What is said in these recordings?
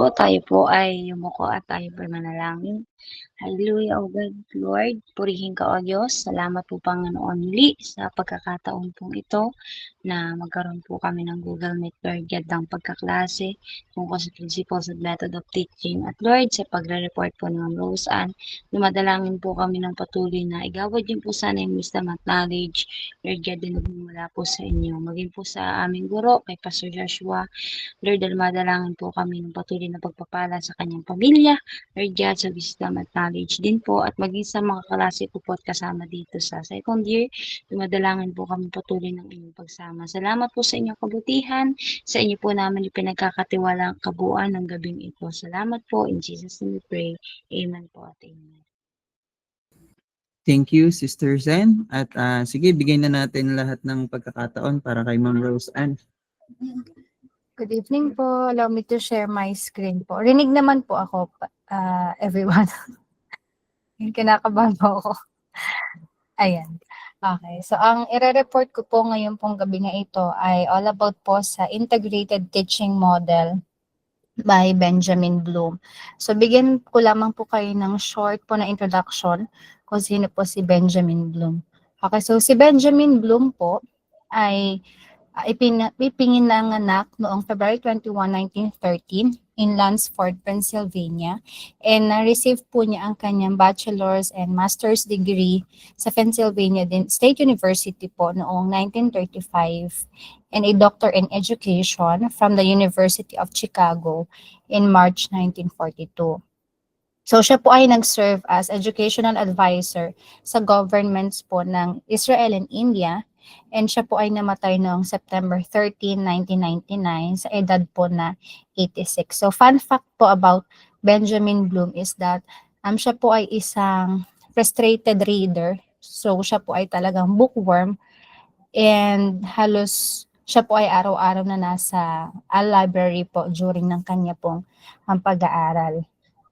po, tayo po ay yumuko at tayo po ay manalangin. Hallelujah, O God, Lord, purihin ka, O Diyos. Salamat po, Panginoon, muli sa pagkakataon pong ito na magkaroon po kami ng Google Meet, Lord, ng pagkaklase tungkol sa principles and method of teaching. At Lord, sa pagre-report po ng Rose Ann, dumadalangin po kami ng patuloy na igawad din po sana yung wisdom at knowledge, Lord God, din mula po sa inyo. Maging po sa aming guro, kay Pastor Joshua, Lord, dumadalangin po kami ng patuloy na pagpapala sa kanyang pamilya, Lord God, sa wisdom at knowledge din po, at maging sa mga kaklase ko po at kasama dito sa second year, dumadalangin po kami patuloy ng inyong pagsama. Salamat po sa inyong kabutihan, sa inyo po naman yung pinagkakatiwala ang kabuuan ng gabing ito. Salamat po, in Jesus' name we pray. Amen po at amen. Thank you, Sister Zen. At sige, bigay na natin lahat ng pagkakataon para kay Ma'am Rose Ann. Good evening po. Allow me to share my screen po. Rinig naman po ako, everyone. Kinakabahan po ako. Ayan. Okay. So, ang ire-report ko po ngayon pong gabi na ito ay all about po sa Integrated Teaching Model by Benjamin Bloom. So, bigyan ko lamang po kayo ng short po na introduction kung sino po si Benjamin Bloom. Okay. So, si Benjamin Bloom po ay ipinanganak noong February 21, 1913 in Lansford, Pennsylvania, and na-receive po niya ang kanyang bachelor's and master's degree sa Pennsylvania State University po noong 1935 and a doctor in education from the University of Chicago in March 1942. So siya po ay nag-serve as educational advisor sa governments po ng Israel and India, and siya po ay namatay noong September 13, 1999 sa edad po na 86. So fun fact po about Benjamin Bloom is that siya po ay isang frustrated reader. So siya po ay talagang bookworm, and halos siya po ay araw-araw na nasa library po during ng kanya pong pag-aaral.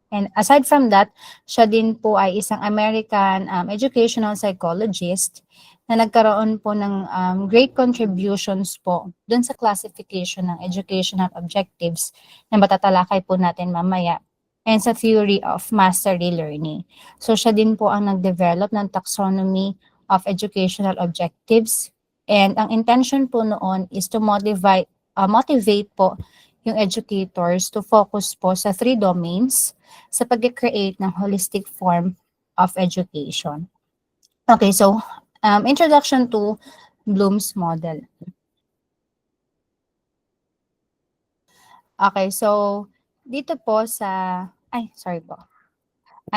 And aside from that, siya din po ay isang American educational psychologist na nagkaroon po ng great contributions po dun sa classification ng educational objectives na matatalakay po natin mamaya, and sa theory of mastery learning. So siya din po ang nag-develop ng taxonomy of educational objectives, and ang intention po noon is to motivate po yung educators to focus po sa 3 domains sa pag-create ng holistic form of education. Okay, so introduction to Bloom's model. Okay, so dito po sa,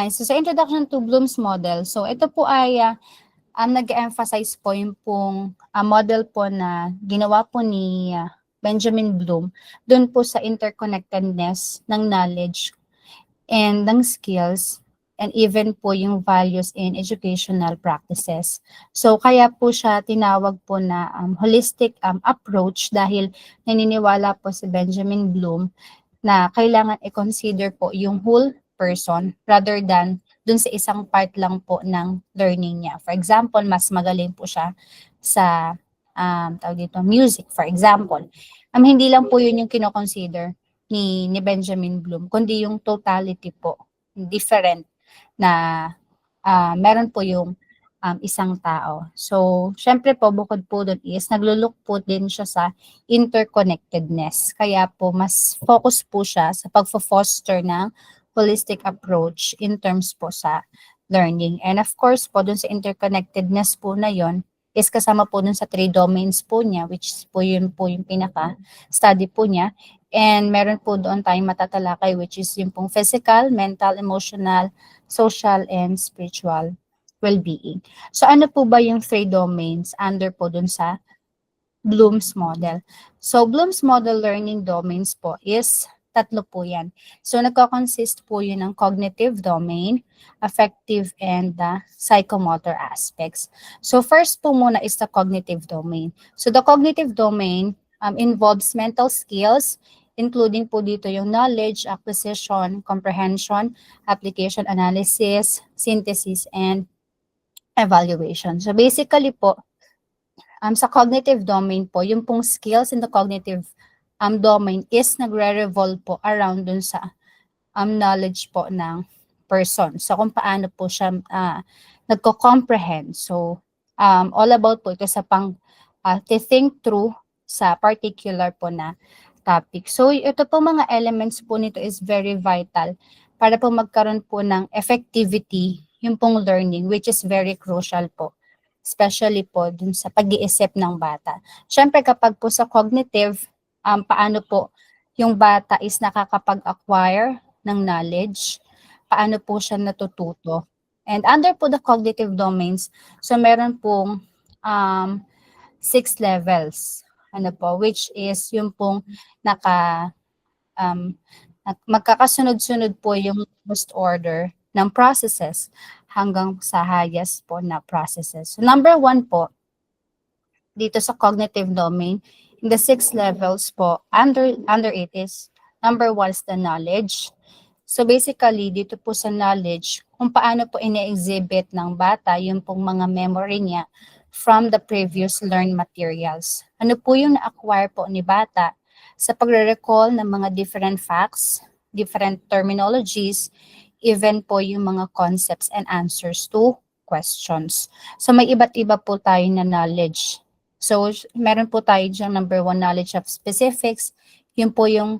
so sa introduction to Bloom's model, so ito po ay nag-emphasize po yung pong model po na ginawa po ni Benjamin Bloom doon po sa interconnectedness ng knowledge and ng skills, and even po yung values in educational practices. So kaya po siya tinawag po na holistic approach, dahil naniniwala po si Benjamin Bloom na kailangan i-consider po yung whole person rather than dun sa isang part lang po ng learning niya. For example, mas magaling po siya sa music, for example. Hindi lang po yun yung kino-consider ni Benjamin Bloom, kundi yung totality po, different na meron po yung isang tao. So, syempre po, bukod po dun is, naglulok po din siya sa interconnectedness. Kaya po, mas focus po siya sa pag-foster ng holistic approach in terms po sa learning. And of course po, dun sa interconnectedness po na yon is kasama po dun sa 3 domains po niya, which is po yung pinaka-study po niya. And meron po doon tayong matatalakay, which is yung pong physical, mental, emotional, social, and spiritual well-being. So ano po ba yung 3 domains under po dun sa Bloom's model? So Bloom's model learning domains po is 3 po yan. So nagko-consist po yun ng cognitive domain, affective, and psychomotor aspects. So first po muna is the cognitive domain. So the cognitive domain involves mental skills, including po dito yung knowledge, acquisition, comprehension, application, analysis, synthesis, and evaluation. So basically po, sa cognitive domain po, yung pong skills in the cognitive domain is nagre-revolve po around dun sa knowledge po ng person. So, kung paano po siya nagko-comprehend. So, all about po ito sa think through sa particular po na topic. So, ito po mga elements po nito is very vital para po magkaroon po ng effectivity yung pong learning, which is very crucial po, especially po dun sa pag-iisip ng bata. Siyempre, kapag po sa cognitive, paano po yung bata is nakakapag-acquire ng knowledge, paano po siya natututo. And under po the cognitive domains, so meron pong 6 levels, which is yung pong magkakasunod-sunod po yung first order ng processes hanggang sa highest po na processes. So number 1 po, dito sa cognitive domain, in the 6 levels po, under it is, number 1 is the knowledge. So basically, dito po sa knowledge, kung paano po ine-exhibit ng bata yung pong mga memory niya from the previous learned materials. Ano po yung na-acquire po ni bata sa pagre-recall ng mga different facts, different terminologies, even po yung mga concepts and answers to questions. So may iba't iba po tayo na knowledge. So meron po tayo dyan number 1, knowledge of specifics. Yun po yung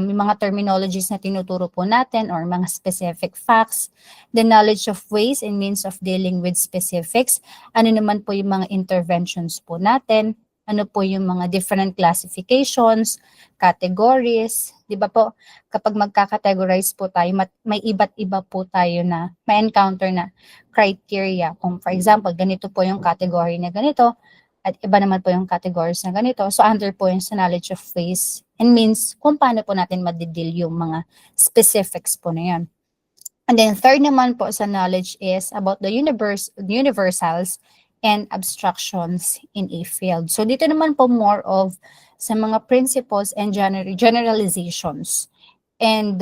mga terminologies na tinuturo po natin or mga specific facts. The knowledge of ways and means of dealing with specifics. Ano naman po yung mga interventions po natin. Ano po yung mga different classifications, categories. Di ba po, kapag magkakategorize po tayo, may iba't iba po tayo na may encounter na criteria. Kung for example, ganito po yung category na ganito, at iba naman po yung categories na ganito. So under po yung sa knowledge of ways and means kung paano po natin madidil yung mga specifics po na yun. And then third naman po sa knowledge is about the universals and abstractions in a field. So dito naman po more of sa mga principles and generalizations. And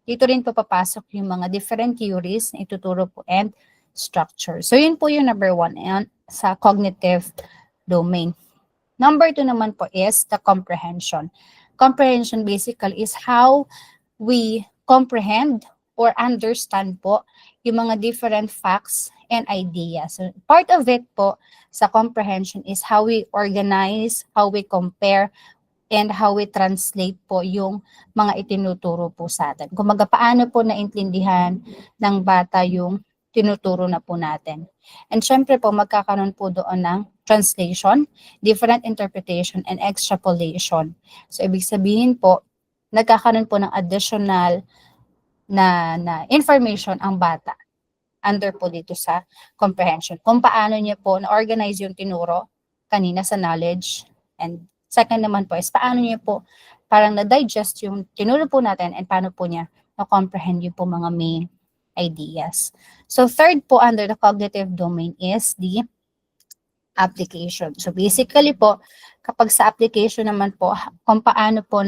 dito rin po papasok yung mga different theories na ituturo po and structure. So yun po yung number 1 sa cognitive domain. Number 2 naman po is the comprehension. Comprehension basically is how we comprehend or understand po yung mga different facts and ideas. So part of it po sa comprehension is how we organize, how we compare, and how we translate po yung mga itinuturo po sa atin. Kung paano po naintindihan ng bata yung tinuturo na po natin. And syempre po magkakaroon po doon ng translation, different interpretation, and extrapolation. So ibig sabihin po, nagkakaroon po ng additional na information ang bata under po dito sa comprehension. Kung paano niya po na-organize yung tinuro kanina sa knowledge. And second naman po is paano niya po parang na-digest yung tinuro po natin and paano po niya na-comprehend yung po mga main ideas. So third po under the cognitive domain is the application. So basically po, kapag sa application naman po, kung paano po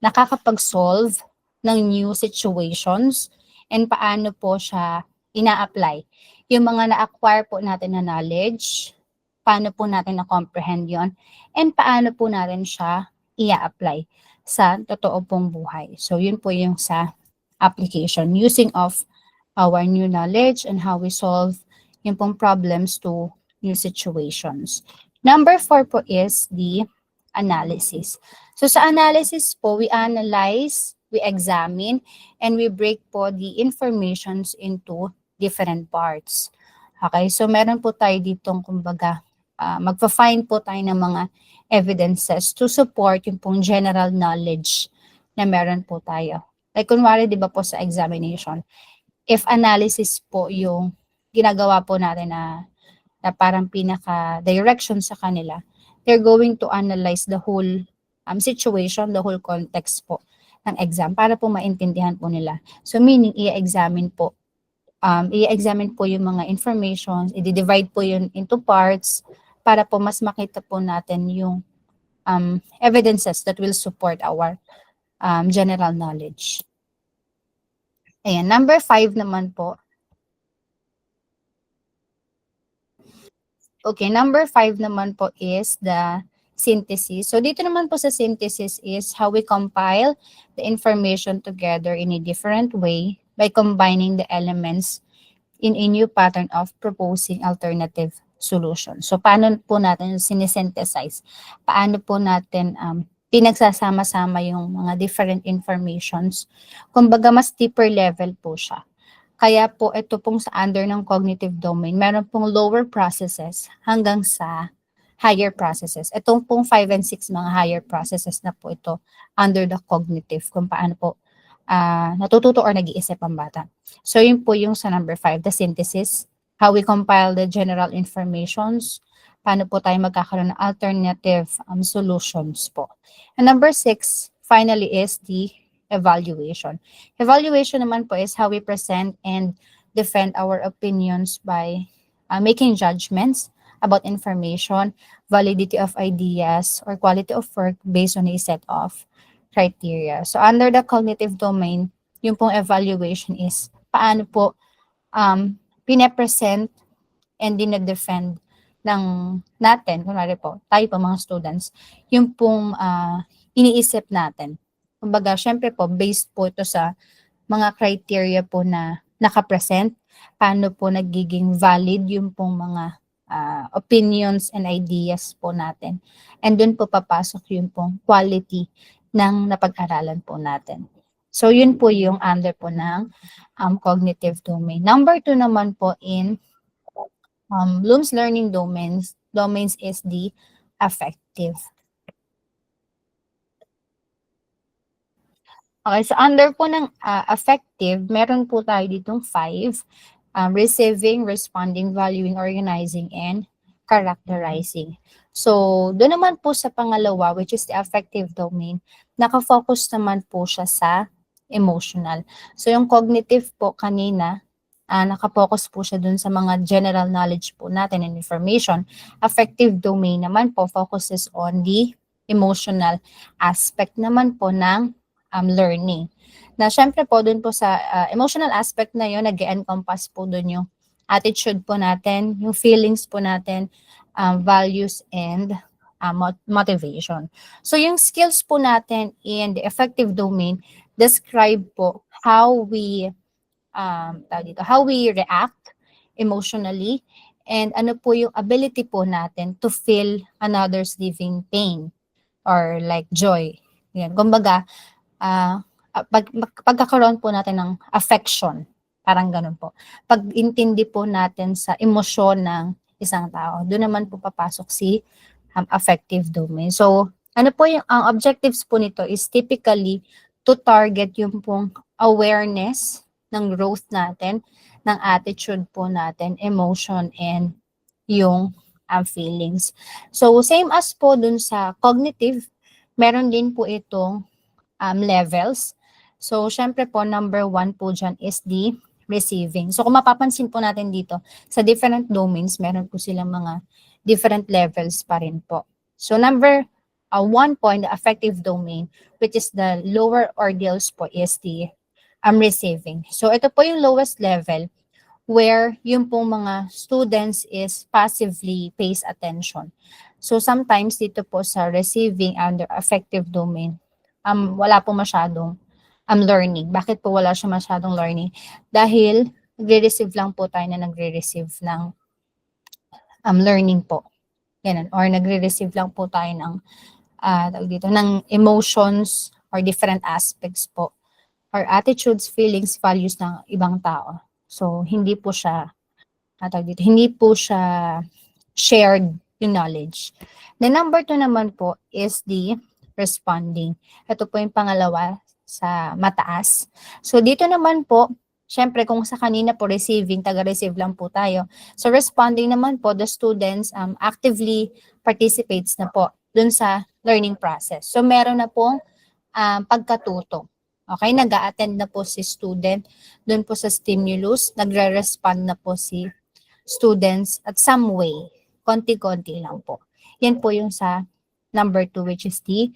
nakakapag-solve ng new situations and paano po siya ina-apply. Yung mga na-acquire po natin na knowledge, paano po natin na-comprehend yon and paano po natin siya i-apply sa totoo pong buhay. So yun po yung sa application, using of our new knowledge and how we solve yung pong problems to new situations. Number 4 po is the analysis. So sa analysis po, we analyze, we examine, and we break po the informations into different parts. Okay, so meron po tayo ditong kumbaga, magpa-find po tayo ng mga evidences to support yung pong general knowledge na meron po tayo. Like kunwari, di ba po sa examination, if analysis po yung ginagawa po natin na parang pinaka-direction sa kanila, they're going to analyze the whole situation, the whole context po ng exam para po maintindihan po nila. So meaning, i-examine po yung mga information, i-divide po yun into parts para po mas makita po natin yung evidences that will support our general knowledge. Ayan, number 5 naman po. Okay, number 5 naman po is the synthesis. So dito naman po sa synthesis is how we compile the information together in a different way by combining the elements in a new pattern of proposing alternative solution. So paano po natin sinesynthesize? Paano po natin pinagsasama-sama yung mga different informations? Kumbaga mas deeper level po siya. Kaya po ito pong sa under ng cognitive domain, meron pong lower processes hanggang sa higher processes. Itong pong 5 and 6 mga higher processes na po ito under the cognitive, kung paano po natututo or nag-iisip ang bata. So yun po yung sa number 5, the synthesis, how we compile the general informations, paano po tayo magkakaroon ng alternative solutions po. And number 6, finally is the evaluation. Evaluation naman po is how we present and defend our opinions by making judgments about information, validity of ideas, or quality of work based on a set of criteria. So under the cognitive domain, yung pong evaluation is paano po pinapresent and dinedefend ng natin, kunwari po, tayo po mga students, yung pong iniisip natin. Kumbaga, syempre po, based po ito sa mga criteria po na nakapresent, paano po nagiging valid yung pong mga opinions and ideas po natin. And dun po papasok yung pong quality ng napag-aralan po natin. So, yun po yung under po ng cognitive domain. Number 2 naman po in Bloom's learning domains is the affective. Okay, so under po ng affective, meron po tayo ditong 5, receiving, responding, valuing, organizing, and characterizing. So, doon naman po sa pangalawa, which is the affective domain, nakafocus naman po siya sa emotional. So, yung cognitive po kanina, nakafocus po siya dun sa mga general knowledge po natin and information. Affective domain naman po focuses on the emotional aspect naman po ng learning. Na syempre po dun po sa emotional aspect na yun, nag-encompass po dun yung attitude po natin, yung feelings po natin, values and motivation. So yung skills po natin in the affective domain describe po how we react emotionally and ano po yung ability po natin to feel another's living pain or like joy. Yan. Kumbaga, pagkakaroon po natin ng affection, parang ganun po. Pag-intindi po natin sa emosyon ng isang tao, doon naman po papasok si affective domain. So, ano po yung ang objectives po nito is typically to target yung pong awareness ng growth natin, ng attitude po natin, emotion, and yung feelings. So, same as po dun sa cognitive, meron din po itong levels. So, syempre po, number 1 po dyan is the receiving. So, kung mapapansin po natin dito, sa different domains, meron po silang mga different levels pa rin po. So, number 1 po in the affective domain, which is the lower ordeals po, is the receiving. So, ito po yung lowest level where yung pong mga students is passively pays attention. So, sometimes dito po sa receiving under affective domain, wala po masyadong learning. Bakit po wala siya masyadong learning? Dahil nagre-receive lang po tayo na nagre-receive ng learning po. Yan, or nagre-receive lang po tayo ng ng emotions or different aspects po or attitudes, feelings, values ng ibang tao. So, hindi po siya shared yung knowledge. The number 2 naman po is the responding. Ito po yung pangalawa sa mataas. So, dito naman po, syempre kung sa kanina po receiving, taga-receive lang po tayo. So, responding naman po, the students actively participates na po dun sa learning process. So, meron na pong pagkatuto. Okay, nag-a-attend na po si student dun po sa stimulus, nagre-respond na po si students at some way, konti-konti lang po. Yan po yung sa number 2, which is the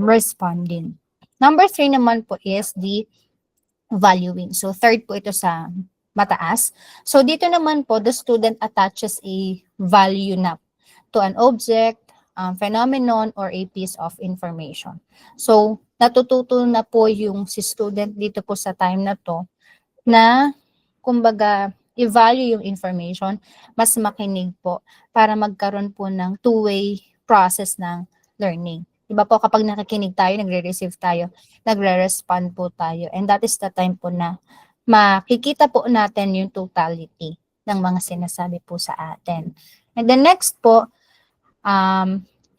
responding. Number 3 naman po is the valuing. So, third po ito sa mataas. So, dito naman po, the student attaches a value na to an object, phenomenon or a piece of information. So, natututo na po yung si student dito po sa time na to na, kumbaga, i-value yung information, mas makinig po para magkaroon po ng two-way process ng learning. Diba po, kapag nakikinig tayo, nagre-receive tayo, nagre-respond po tayo. And that is the time po na makikita po natin yung totality ng mga sinasabi po sa atin. And the next po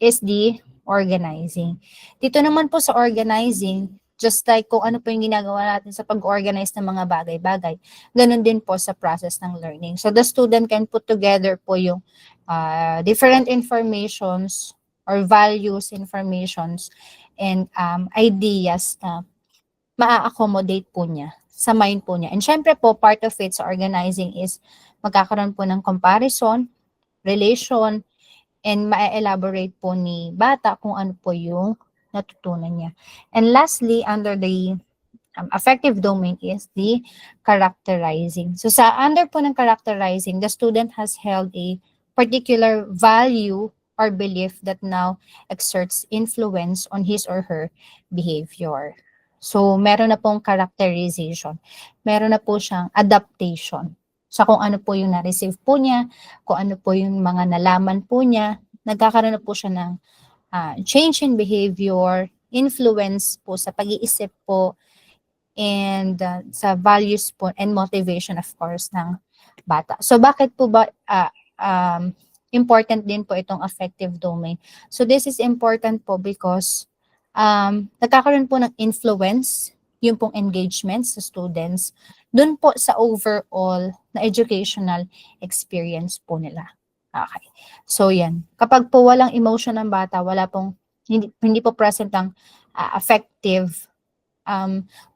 is the organizing. Dito naman po sa organizing, just like kung ano po yung ginagawa natin sa pag-organize ng mga bagay-bagay, ganun din po sa process ng learning. So the student can put together po yung different informations or values, informations, and ideas na maa-accommodate po niya sa mind po niya. And syempre po, part of it sa organizing is magkakaroon po ng comparison, relation, and ma-elaborate po ni bata kung ano po yung natutunan niya. And lastly, under the affective domain is the characterizing. So sa under po ng characterizing, the student has held a particular value or belief that now exerts influence on his or her behavior. So meron na pong characterization. Meron na po siyang adaptation. So kung ano po yung na-receive po niya, kung ano po yung mga nalaman po niya, nagkakaroon na po siya ng change in behavior, influence po sa pag-iisip po, and sa values po and motivation, of course, ng bata. So bakit po ba important din po itong affective domain? So this is important po because nagkakaroon po ng influence, yung pong engagement sa students, dun po sa overall na educational experience po nila. Okay. So yan. Kapag po walang emotion ng bata, wala pong, hindi po present ang affective,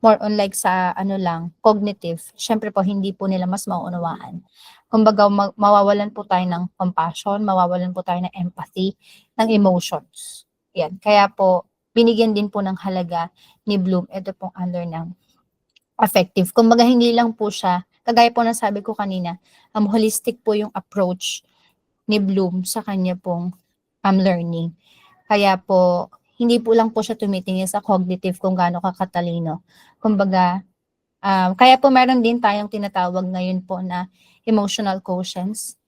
more on like sa ano lang, cognitive. Syempre po, hindi po nila mas mauunawaan. Kumbaga, mawawalan po tayo ng compassion, mawawalan po tayo ng empathy, ng emotions. Yan. Kaya po, binigyan din po ng halaga ni Bloom, ito pong under ng affective. Kumbaga, hindi lang po siya, kagaya po na sabi ko kanina, holistic po yung approach ni Bloom sa kanya pong learning. Kaya po, hindi po lang po siya tumitingin sa cognitive kung gaano kakatalino. Kumbaga, kaya po meron din tayong tinatawag ngayon po na emotional quotients.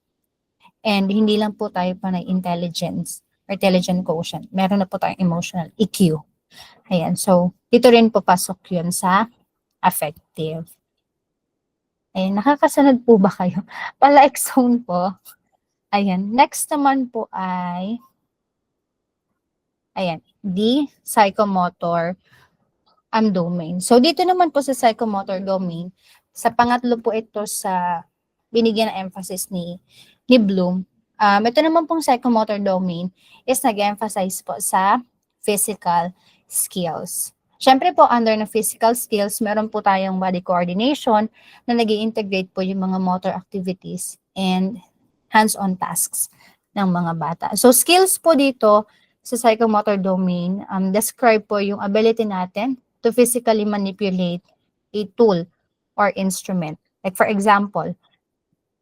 And hindi lang po tayo pa na intelligent quotient. Meron na po tayong emotional EQ. Ayan, so dito rin po pasok yun sa affective. Ayan, nakakasunod po ba kayo? Pala-like zone po. Ayan, next naman po ay, ayan, the psychomotor domain. So, dito naman po sa psychomotor domain, sa pangatlo po ito sa binigyan ng emphasis ni Bloom. Ito naman pong psychomotor domain is nag-emphasize po sa physical skills. Siyempre po, under na physical skills, meron po tayong body coordination na nag-i-integrate po yung mga motor activities and hands-on tasks ng mga bata. So, skills po dito sa psychomotor domain, describe po yung ability natin to physically manipulate a tool or instrument. Like for example,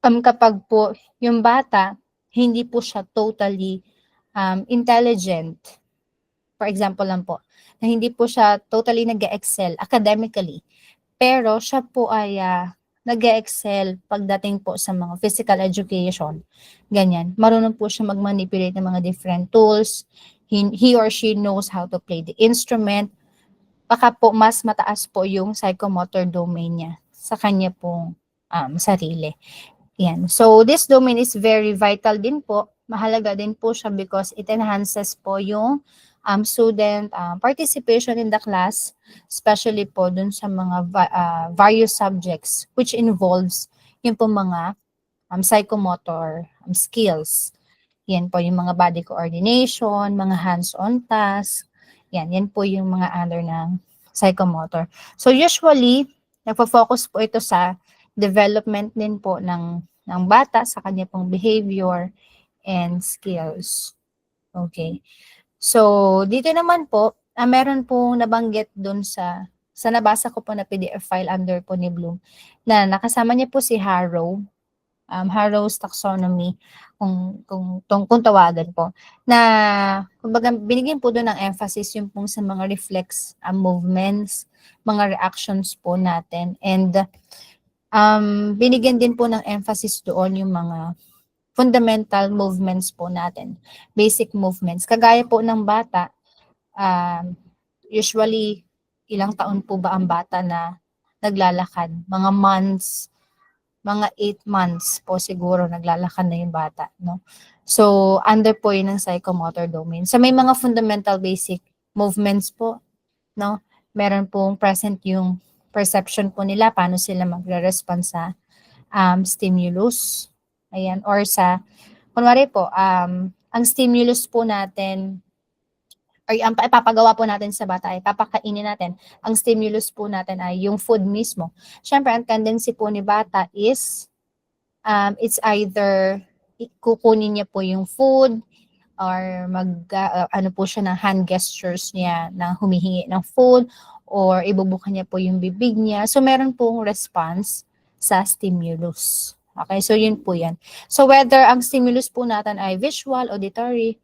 kapag po yung bata, hindi po siya totally intelligent, for example lang po, na hindi po siya totally nag-excel academically, pero siya po ay nag-excel pagdating po sa mga physical education. Ganyan. Marunong po siya mag-manipulate ng mga different tools. He or she knows how to play the instrument. Baka po mas mataas po yung psychomotor domain niya sa kanya pong sarili. Yan. So, this domain is very vital din po. Mahalaga din po siya because it enhances po yung student participation in the class, especially po dun sa mga various subjects which involves yung po mga psychomotor skills. Yan po yung mga body coordination, mga hands-on tasks. Yan po yung mga under ng psychomotor. So usually, nagpo-focus po ito sa development din po ng bata sa kanya pong behavior and skills. Okay. So, dito naman po, meron pong nabanggit dun sa nabasa ko po na PDF file under po ni Bloom, na nakasama niya po si Harrow. Harrow's taxonomy, kung tawagan po, na kumbaga binigyan po doon ng emphasis yung pong sa mga reflex movements, mga reactions po natin, and binigyan din po ng emphasis doon yung mga fundamental movements po natin, basic movements. Kagaya po ng bata, usually ilang taon po ba ang bata na naglalakad? Mga months, mga 8 months po siguro naglalakad na yung bata, no? So, under po yun ng psychomotor domain. So, may mga fundamental basic movements po, no? Meron pong present yung perception po nila, paano sila magre-respond sa stimulus. Ayan, or sa, kunwari po, ang stimulus po natin, or ang ipapagawa po natin sa bata ay papakainin natin. Ang stimulus po natin ay yung food mismo. Siyempre, ang tendency po ni bata is it's either kukunin niya po yung food or ano po siya ng hand gestures niya na humihingi ng food or ibubukan niya po yung bibig niya. So, meron pong response sa stimulus. Okay, so yun po yan. So, whether ang stimulus po natin ay visual, auditory,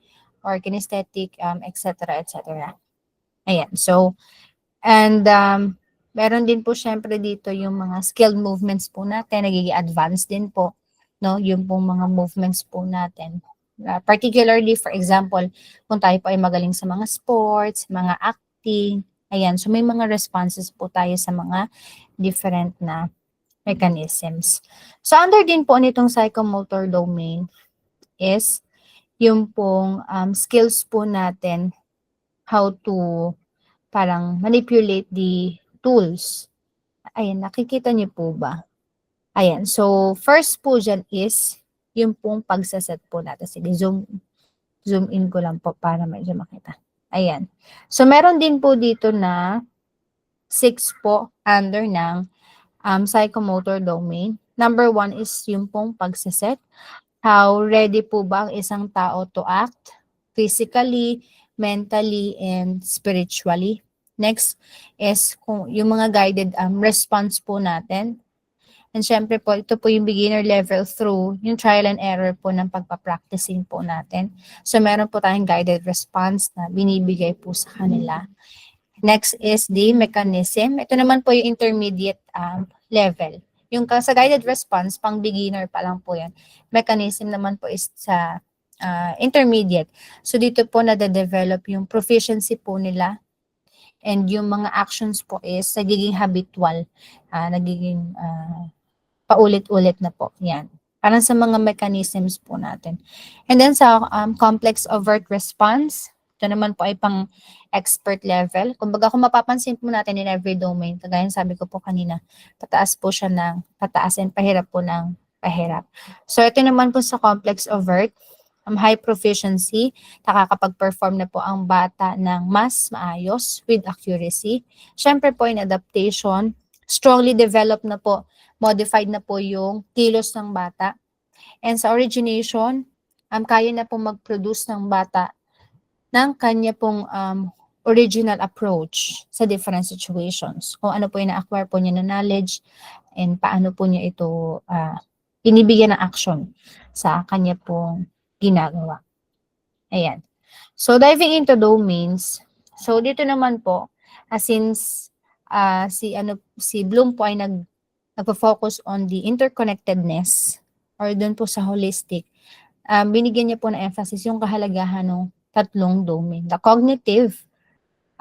or kinesthetic, etc., etc. Ayan. So, and meron din po syempre dito yung mga skilled movements po natin, nagiging advanced din po, no? Yung pong mga movements po natin. Particularly, for example, kung tayo po ay magaling sa mga sports, mga acting, ayan. So, may mga responses po tayo sa mga different na mechanisms. So, under din po nitong psychomotor domain is yung pong skills po natin, how to parang manipulate the tools. Ayan, nakikita niyo po ba? Ayan, so first po dyan is yung pong pagsaset po natin. Sige, zoom in ko lang po para medyo makita. Ayan. So meron din po dito na 6 po under ng psychomotor domain. Number 1 is yung pong pagsaset. How ready po ba ang isang tao to act physically, mentally, and spiritually? Next is yung mga guided response po natin. And syempre po, ito po yung beginner level through yung trial and error po ng pagpapracticing po natin. So meron po tayong guided response na binibigay po sa kanila. Next is the mechanism. Ito naman po yung intermediate level. Yung sa guided response, pang beginner pa lang po yan. Mechanism naman po is sa intermediate. So dito po nade-develop yung proficiency po nila. And yung mga actions po is nagiging habitual. Nagiging paulit-ulit na po. Yan. Parang sa mga mechanisms po natin. And then sa complex overt response, ito naman po ay pang expert level. Kumbaga kung mapapansin po natin in every domain, kagaya sabi ko po kanina, pataas po siya ng pataas and pahirap po ng pahirap. So ito naman po sa complex overt, high proficiency, nakakapag-perform na po ang bata ng mas maayos with accuracy. Siyempre po in adaptation, strongly developed na po, modified na po yung kilos ng bata. And sa origination, kaya na po mag-produce ng bata ng kanya pong original approach sa different situations. Kung ano po yung na-acquire po niya na knowledge and paano po niya ito inibigyan ng action sa kanya pong ginagawa. Ayan. So, diving into domains. So, dito naman po, since si Bloom po ay nagpo-focus on the interconnectedness or dun po sa holistic, binigyan niya po na emphasis yung kahalagahan ng tatlong domain. The cognitive,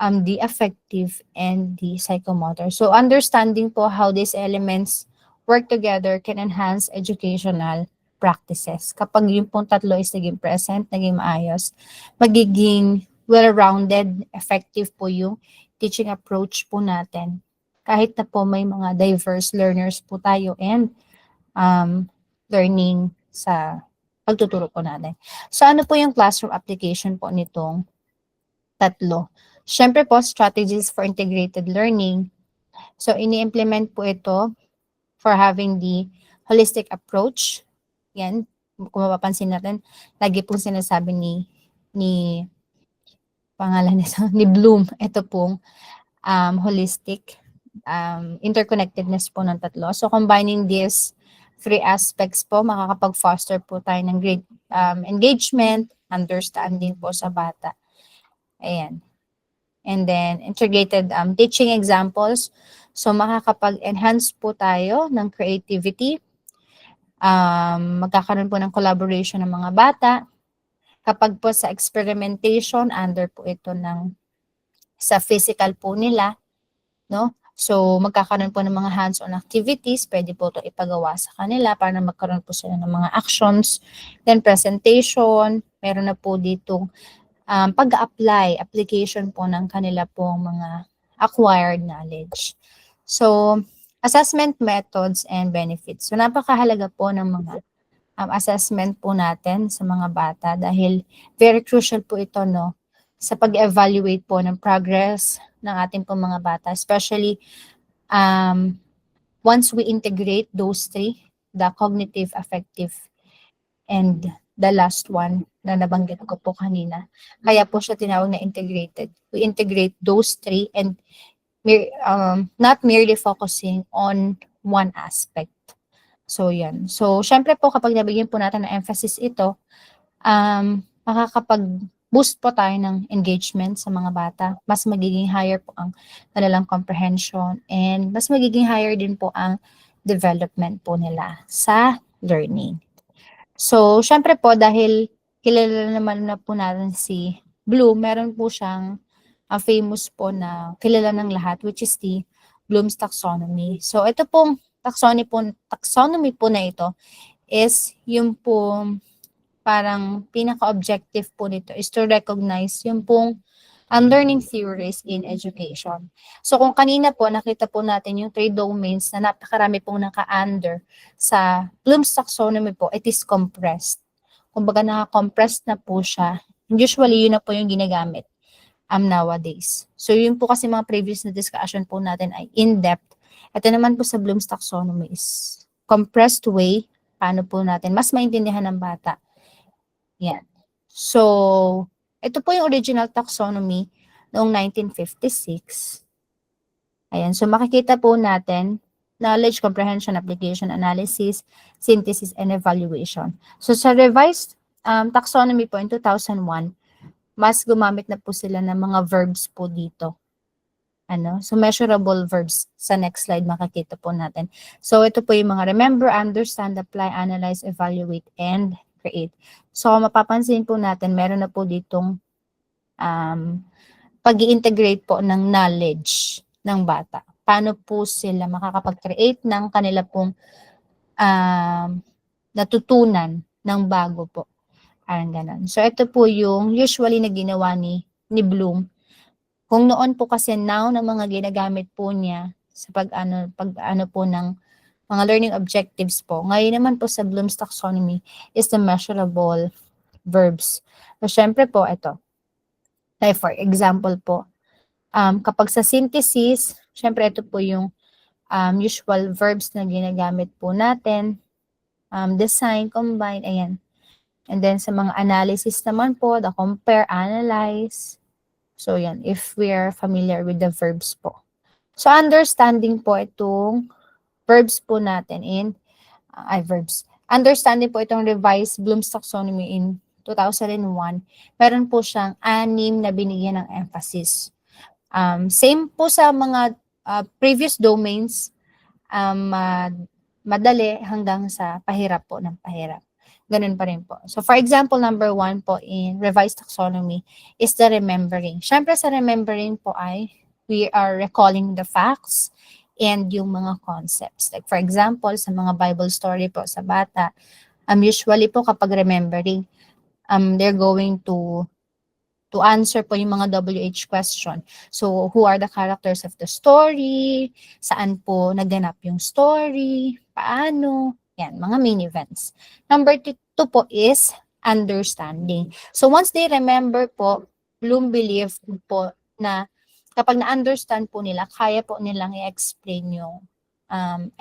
the affective, and the psychomotor. So, understanding po how these elements work together can enhance educational practices. Kapag yung pong tatlo is naging present, naging maayos, magiging well-rounded, effective po yung teaching approach po natin. Kahit na po may mga diverse learners po tayo and learning sa pagtuturo po natin. So ano po yung classroom application po nitong tatlo? Siyempre po, strategies for integrated learning. So ini-implement po ito for having the holistic approach. Yan, kung mapapansin natin, lagi pong sinasabi ni pangalan nito, ni Bloom, ito pong holistic interconnectedness po ng tatlo. So combining this three aspects po, makakapag-foster po tayo ng great engagement, understanding po sa bata. Ayan. And then, integrated teaching examples. So, makakapag-enhance po tayo ng creativity. Magkakaroon po ng collaboration ng mga bata. Kapag po sa experimentation, under po ito sa physical po nila, no? So, magkakaroon po ng mga hands-on activities, pwede po ito ipagawa sa kanila para magkaroon po sila ng mga actions. Then, presentation, meron na po dito pag-apply, application po ng kanila pong mga acquired knowledge. So, assessment methods and benefits. So, napakahalaga po ng mga assessment po natin sa mga bata dahil very crucial po ito, no, sa pag-evaluate po ng progress ng ating po mga bata, especially once we integrate those three, the cognitive, affective, and the last one na nabanggit ko po kanina. Kaya po siya tinawag na integrated. We integrate those three and not merely focusing on one aspect. So, yan. So, syempre po kapag nabigyan po natin ng emphasis ito, makakapag-boost po tayo ng engagement sa mga bata. Mas magiging higher po ang kanilang comprehension and mas magiging higher din po ang development po nila sa learning. So, syempre po, dahil kilala naman na po natin si Bloom, meron po siyang famous po na kilala ng lahat, which is the Bloom's Taxonomy. So, ito pong taxonomy po na ito is yung po parang pinaka-objective po nito is to recognize yung pong learning theories in education. So kung kanina po, nakita po natin yung 3 domains na napakarami pong naka-under sa Bloom's Taxonomy po, it is compressed. Kumbaga naka-compressed na po siya. Usually, yun na po yung ginagamit nowadays. So yun po kasi mga previous na discussion po natin ay in-depth. Ito naman po sa Bloom's Taxonomy is compressed way, paano po natin mas maintindihan ng bata. Yan. So, ito po yung original taxonomy noong 1956. Ayan, so makikita po natin knowledge, comprehension, application, analysis, synthesis, and evaluation. So sa revised taxonomy po in 2001, mas gumamit na po sila ng mga verbs po dito. So measurable verbs. Sa next slide makikita po natin. So ito po yung mga remember, understand, apply, analyze, evaluate, and create. So, mapapansin po natin, meron na po ditong pag-i-integrate po ng knowledge ng bata. Paano po sila makakapag-create ng kanila pong natutunan ng bago po. Parang ganun. So, ito po yung usually na ginawa ni Bloom. Kung noon po kasi noun ang mga ginagamit po niya sa pag-ano po ng mga learning objectives po. Ngayon naman po sa Bloom's Taxonomy is the measurable verbs. So, syempre po, ito. Like for example po, kapag sa synthesis, syempre ito po yung usual verbs na ginagamit po natin. Design, combine, ayan. And then sa mga analysis naman po, the compare, analyze. So, yan, if we are familiar with the verbs po. So, understanding po itong verbs po natin verbs. Understanding po itong revised Bloom's Taxonomy in 2001, meron po siyang 6 na binigyan ng emphasis. Same po sa mga previous domains, madali hanggang sa pahirap po ng pahirap. Ganun pa rin po. So for example, number 1 po in revised taxonomy is the remembering. Siyempre sa remembering po ay we are recalling the facts and yung mga concepts. Like for example, sa mga Bible story po sa bata, usually po kapag remembering, they're going to answer po yung mga WH question. So, who are the characters of the story? Saan po naganap yung story? Paano? Yan, mga main events. Number 2 po is understanding. So, once they remember po, Bloom believed po na kapag na-understand po nila, kaya po nilang i-explain yung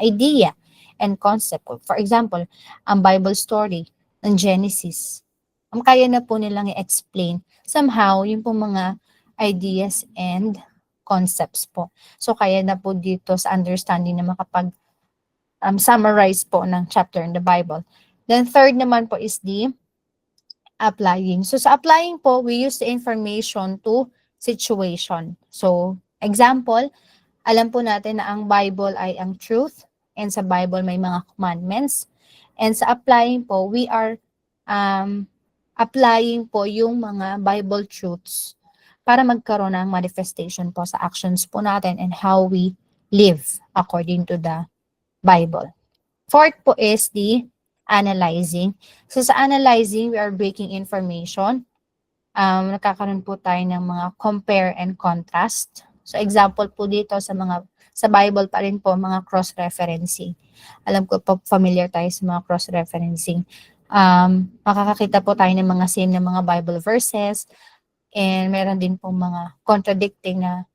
idea and concept. For example, ang Bible story ng Genesis. Kaya na po nilang i-explain somehow yung po mga ideas and concepts po. So, kaya na po dito sa understanding na summarize po ng chapter in the Bible. Then third naman po is the applying. So sa applying po, we use the information to situation. So example, alam po natin na ang Bible ay ang truth and sa Bible may mga commandments. And sa applying po, we are applying po yung mga Bible truths para magkaroon ng manifestation po sa actions po natin and how we live according to the Bible. Fourth po is the analyzing. So sa analyzing, we are breaking information. Nakakaroon po tayo ng mga compare and contrast. So example po dito sa Bible pa rin po, mga cross-referencing. Alam ko po, familiar tayo sa mga cross-referencing. Makakakita po tayo ng mga same na mga Bible verses and meron din po mga contradicting na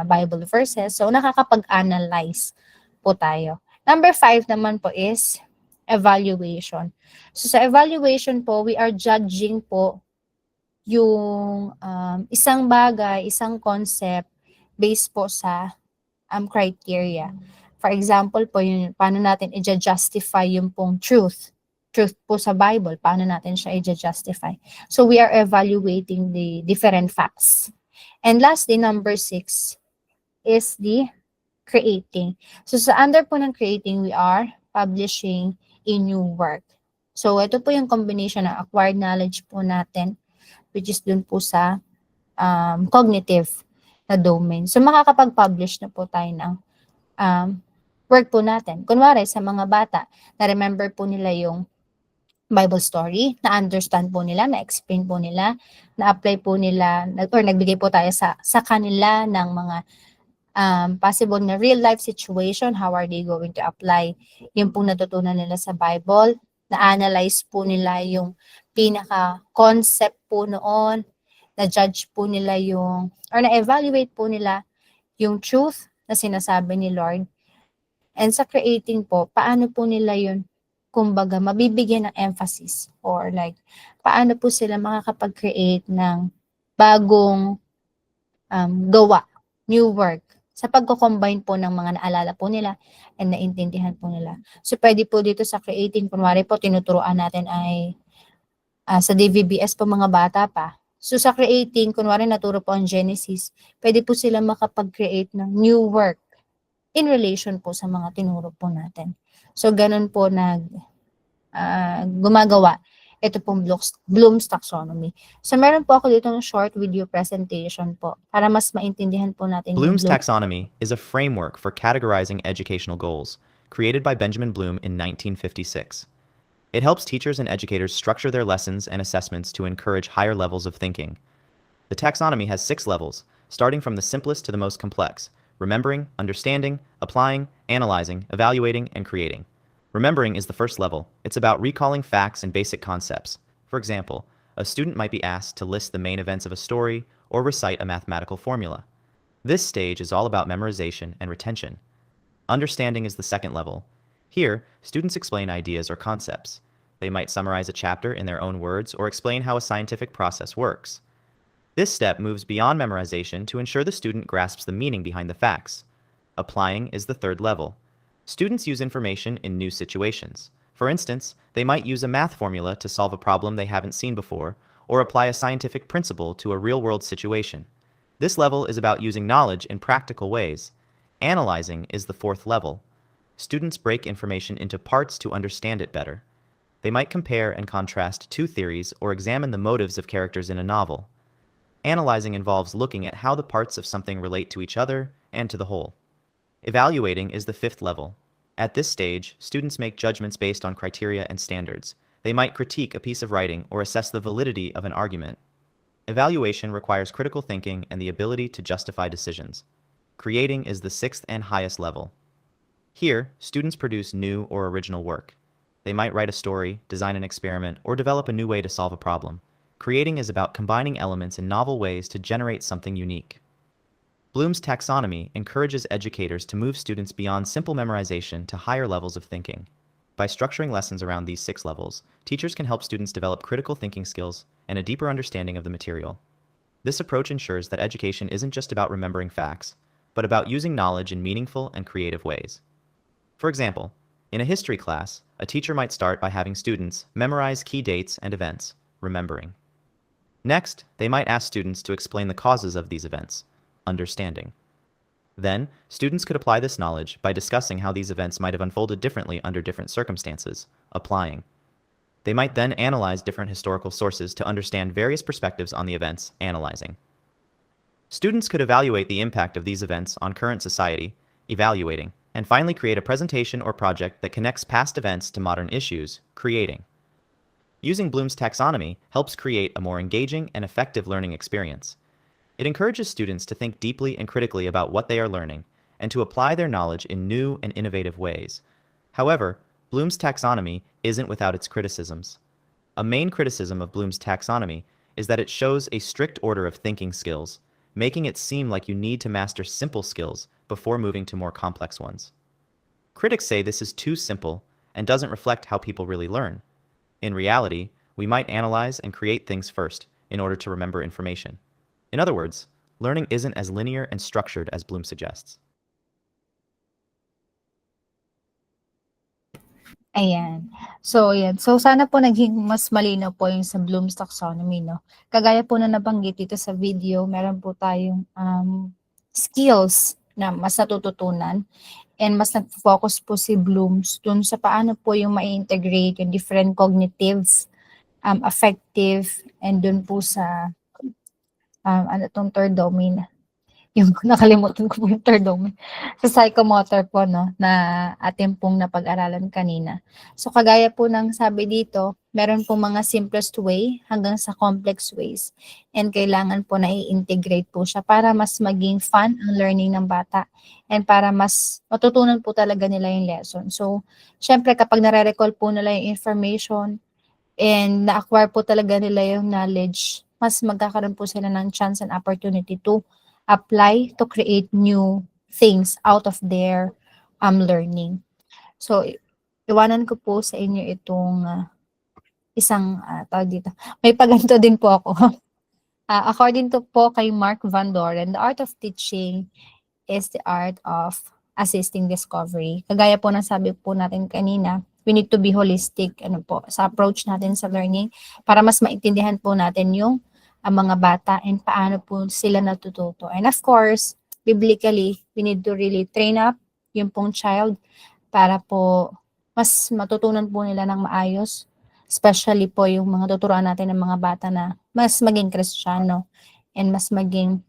Bible verses. So nakakapag-analyze po tayo. Number 5 naman po is evaluation. So sa evaluation po, we are judging po yung isang bagay, isang concept based po sa criteria. For example po, yung paano natin i-justify yung pong truth po sa Bible, paano natin siya i-justify. So we are evaluating the different facts. And lastly, number 6 is the creating. So sa under po ng creating, we are publishing a new work. So ito po yung combination ng acquired knowledge po natin, which is dun po sa cognitive na domain. So makakapag-publish na po tayo ng work po natin. Kunwari sa mga bata, na-remember po nila yung Bible story, na-understand po nila, na-explain po nila, na-apply po nila, or nagbigay po tayo sa kanila ng mga possible na real-life situation, how are they going to apply yung pong natutunan nila sa Bible, na-analyze po nila yung pinaka-concept po noon, na-judge po nila yung, or na-evaluate po nila yung truth na sinasabi ni Lord. And sa creating po, paano po nila yun, kumbaga, mabibigyan ng emphasis or like, paano po sila makakapag-create ng bagong gawa, new work, sa pagko-combine po ng mga naalala po nila and naintindihan po nila. So, pwede po dito sa creating, kunwari po, tinuturoan natin ay sa DVBS po mga bata pa. So, sa creating, kunwari naturo po ang Genesis, pwede po sila makapag-create ng new work in relation po sa mga tinuro po natin. So, ganun po gumagawa ito pong Bloom's Taxonomy. So, meron po ako dito ng short video presentation po para mas maintindihan po natin Bloom's yung taxonomy is a framework for categorizing educational goals, created by Benjamin Bloom in 1956. It helps teachers and educators structure their lessons and assessments to encourage higher levels of thinking. The taxonomy has 6 levels, starting from the simplest to the most complex: remembering, understanding, applying, analyzing, evaluating, and creating. Remembering is the first level. It's about recalling facts and basic concepts. For example, a student might be asked to list the main events of a story or recite a mathematical formula. This stage is all about memorization and retention. Understanding is the second level. Here, students explain ideas or concepts. They might summarize a chapter in their own words or explain how a scientific process works. This step moves beyond memorization to ensure the student grasps the meaning behind the facts. Applying is the third level. Students use information in new situations. For instance, they might use a math formula to solve a problem they haven't seen before, or apply a scientific principle to a real-world situation. This level is about using knowledge in practical ways. Analyzing is the fourth level. Students break information into parts to understand it better. They might compare and contrast two theories or examine the motives of characters in a novel. Analyzing involves looking at how the parts of something relate to each other and to the whole. Evaluating is the fifth level. At this stage, students make judgments based on criteria and standards. They might critique a piece of writing or assess the validity of an argument. Evaluation requires critical thinking and the ability to justify decisions. Creating is the sixth and highest level. Here, students produce new or original work. They might write a story, design an experiment, or develop a new way to solve a problem. Creating is about combining elements in novel ways to generate something unique. Bloom's taxonomy encourages educators to move students beyond simple memorization to higher levels of thinking. By structuring lessons around these 6 levels, teachers can help students develop critical thinking skills and a deeper understanding of the material. This approach ensures that education isn't just about remembering facts, but about using knowledge in meaningful and creative ways. For example, in a history class, a teacher might start by having students memorize key dates and events, remembering. Next, they might ask students to explain the causes of these events, understanding. Then, students could apply this knowledge by discussing how these events might have unfolded differently under different circumstances, applying. They might then analyze different historical sources to understand various perspectives on the events, analyzing. Students could evaluate the impact of these events on current society, evaluating, and finally create a presentation or project that connects past events to modern issues, creating. Using Bloom's taxonomy helps create a more engaging and effective learning experience. It encourages students to think deeply and critically about what they are learning and to apply their knowledge in new and innovative ways. However, Bloom's taxonomy isn't without its criticisms. A main criticism of Bloom's taxonomy is that it shows a strict order of thinking skills, making it seem like you need to master simple skills before moving to more complex ones. Critics say this is too simple and doesn't reflect how people really learn. In reality, we might analyze and create things first in order to remember information. In other words, learning isn't as linear and structured as Bloom suggests. Ayan. So, ayan. So, sana po naging mas malinaw po yung sa Bloom's taxonomy, no? Kagaya po na nabanggit dito sa video, meron po tayong skills na mas natututunan and mas nag-focus po si Bloom's dun sa paano po yung ma-integrate yung different cognitives, affective, and dun po sa ano tong third domain, yung nakalimutan ko po yung third domain, sa psychomotor po, no, na atin pong napag-aralan kanina. So, kagaya po ng sabi dito, meron po mga simplest way hanggang sa complex ways. And kailangan po na i-integrate po siya para mas maging fun ang learning ng bata and para mas matutunan po talaga nila yung lesson. So, syempre kapag nare-recall po nila yung information and na-acquire po talaga nila yung knowledge, mas magkakaroon po sila ng chance and opportunity to apply to create new things out of their learning. So, iwanan ko po sa inyo itong isang tawag dito. May paganto din po ako. According to po kay Mark Van Doren, the art of teaching is the art of assisting discovery. Kagaya po ng sabi po natin kanina, we need to be holistic sa approach natin sa learning para mas maintindihan po natin yung ang mga bata and paano po sila natututo. And of course, biblically, we need to really train up yung pong child para po mas matutunan po nila ng maayos, especially po yung mga tuturuan natin ng mga bata na mas maging Kristiyano and mas maging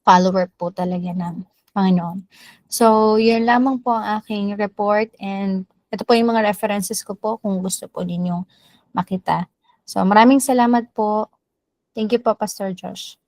follower po talaga ng Panginoon. So, yun lamang po ang aking report and ito po yung mga references ko po kung gusto po ninyong makita. So, maraming salamat po. Thank you po, Pastor Josh.